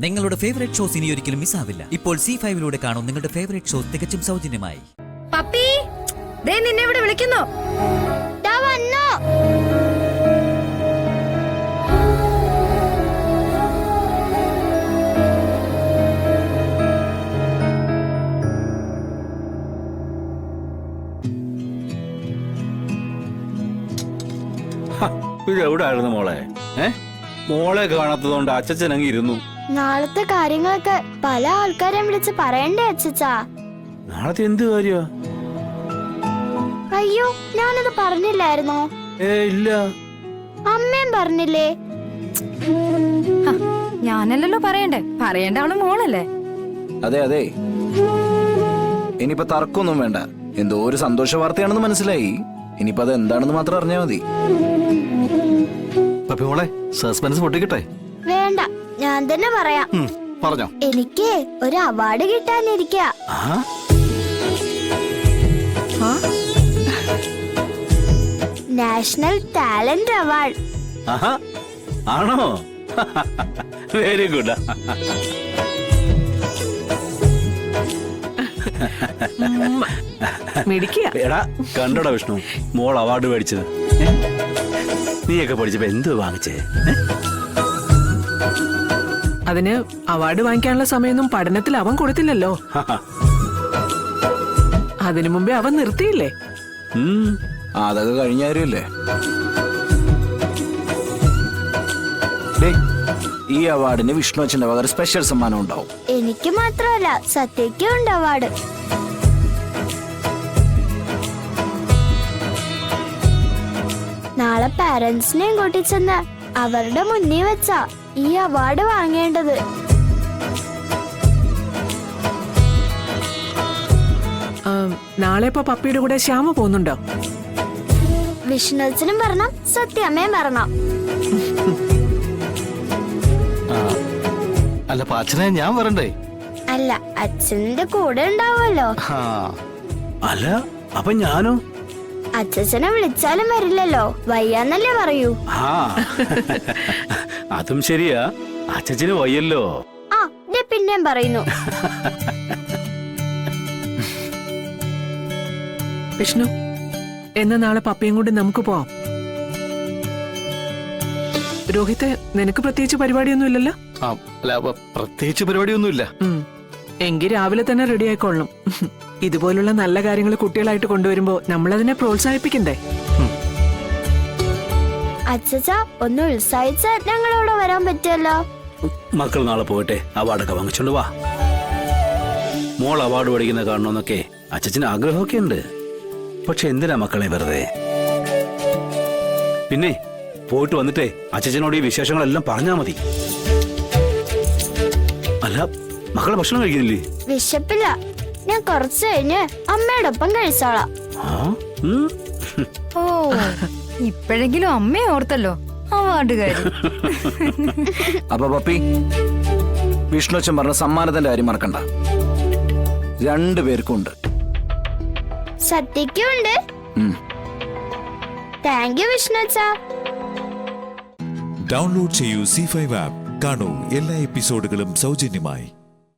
നിങ്ങളുടെ favourite shows ഇനി ഒരിക്കലും മിസ്സാവില്ല. ഇപ്പോൾ C5 കാണും നിങ്ങളുടെ ഫേവറേറ്റ് ഷോസ് തികച്ചും സൗജന്യമായി. പപ്പി, ദേ നിന്നെ ഇവിടെ വിളിക്കുന്നു. ദാ വന്നു. ഇതെവിടായിരുന്നു മോളെ? മോളെ കാണാത്തതുകൊണ്ട് അച്ഛൻ അങ്ങ് ഇരുന്നു. നാളത്തെ കാര്യങ്ങളൊക്കെ പല ആൾക്കാരെയും വിളിച്ച് പറയണ്ടേ അച്ഛച്ചാ? നാളത്തെ എന്ത് കാര്യ? അയ്യോ, ഞാനത് പറഞ്ഞില്ലായിരുന്നോ? ഇല്ല. അമ്മയും പറഞ്ഞില്ലേ? ഞാനല്ലല്ലോ പറയണ്ടേ, പറയേണ്ട അവള് മോളല്ലേ. അതെ അതെ, ഇനിയിപ്പോ തർക്കൊന്നും വേണ്ട. എന്തോ ഒരു സന്തോഷ വാർത്തയാണെന്ന് മനസ്സിലായി. ഇനിയിപ്പോ അത് എന്താണെന്ന് മാത്രം അറിഞ്ഞാ മതി. മോളെ, സസ്പെൻസ് പൊട്ടിക്കട്ടെ? വേണ്ട, ഞാൻ തന്നെ പറയാം. പറഞ്ഞോ. എനിക്ക് ഒരു അവാർഡ് കിട്ടാനിരിക്ക. National talent award. ആണോ? Very good. എടാ കണ്ടോടാ വിഷ്ണു, മോൾ അവാർഡ് മേടിച്ചത്. നീയൊക്കെ പഠിച്ചപ്പോ എന്ത് വാങ്ങിച്ചേ? അതിന് അവാർഡ് വാങ്ങിക്കാനുള്ള സമയമൊന്നും പഠനത്തിൽ അവൻ കൊടുത്തില്ലല്ലോ. അതിനു മുമ്പേ അവൻ നിർത്തിയില്ലേ? അതൊക്കെ കഴിഞ്ഞ കാര്യമല്ലേ. ഈ അവാർഡിന് വിഷ്ണു അച്ഛന്റെ വക സ്പെഷ്യൽ സമ്മാനം ഉണ്ടാവും. എനിക്ക് മാത്രമല്ല, സത്യയ്ക്കും ഉണ്ട് അവാർഡ്. നാളെ പാരന്റ്സിനെയും കൂട്ടിച്ചെന്ന് അവരുടെ മുന്നിൽ വെച്ചാ ഈ അവാർഡ് വാങ്ങേണ്ടത്. നാളെ ഇപ്പൊ പപ്പിയുടെ കൂടെ ശ്യാമ പോകുന്നുണ്ടോ? വിഷ്ണുച്ചനും പറഞ്ഞ, സത്യമ്മയും പറഞ്ഞ. അല്ല, അച്ഛനെ ഞാൻ വരണ്ടേ? അല്ല, അച്ഛന്റെ കൂടെ ഉണ്ടാവുമല്ലോ. അല്ല, അപ്പൊ ഞാനോ? അച്ഛനെ വിളിച്ചാലും വരില്ലല്ലോ, വയ്യാന്നല്ലേ പറയൂ. അതും ശരിയാ, അച്ഛന് വയ്യല്ലോ. ആ, പിന്നെയും പറയുന്നു. വിഷ്ണു, എന്നാ നാളെ പപ്പയും കൊണ്ട് നമുക്ക് പോവാം. രോഹിത്തെ, നിനക്ക് പ്രത്യേകിച്ച് പരിപാടിയൊന്നും ഇല്ലല്ലോ? പ്രത്യേകിച്ച് പരിപാടിയൊന്നുമില്ല. എങ്കിൽ രാവിലെ തന്നെ റെഡി ആയിക്കൊള്ളണം. ഇതുപോലുള്ള നല്ല കാര്യങ്ങൾ കുട്ടികളായിട്ട് കൊണ്ടുവരുമ്പോ നമ്മളതിനെ പ്രോത്സാഹിപ്പിക്കണ്ടേ? അച്ഛാ, ഒന്ന് ഉത്സാഹിച്ച ഞങ്ങളോട് വരാൻ പറ്റുമല്ലോ. മക്കൾ നാളെ പോയിട്ട് അവാർഡൊക്കെ വാങ്ങിച്ചോണ്ട് വാ. മോൾ അവാർഡ് പഠിക്കുന്ന കാണണമെന്നൊക്കെ അച്ഛന് ആഗ്രഹമൊക്കെ ഉണ്ട്. പക്ഷെ എന്തിനാ മക്കളെ വെറുതെ? പിന്നെ പോയിട്ട് വന്നിട്ടേ അച്ഛനോട് ഈ വിശേഷങ്ങളെല്ലാം പറഞ്ഞാ മതി. അല്ല, മക്കളെ ഭക്ഷണം കഴിക്കുന്നില്ലേ? വിശപ്പില്ല, ഞാൻ കുറച്ച് കഴിഞ്ഞ് അമ്മയോടൊപ്പം കഴിച്ചോളാം. ഓ, ഇപ്പോഴെങ്കിലും അമ്മയെ ഓർത്തല്ലോ അവാർഡുകാരി. അപ്പൊ പപ്പി, വിഷ്ണു അച്ഛൻ പറഞ്ഞ സമ്മാനത്തിന്റെ കാര്യം മറക്കണ്ട. 2 പേർക്കും ഉണ്ട്. സത്യയ്ക്കും ഉണ്ട്. താങ്ക് യു വിഷ്ണു അച്ഛാ. ഡൗൺലോഡ് ചെയ്യൂ C5 ആപ്പ്. കാണൂ എല്ലാ എപ്പിസോഡുകളും സൗജന്യമായി.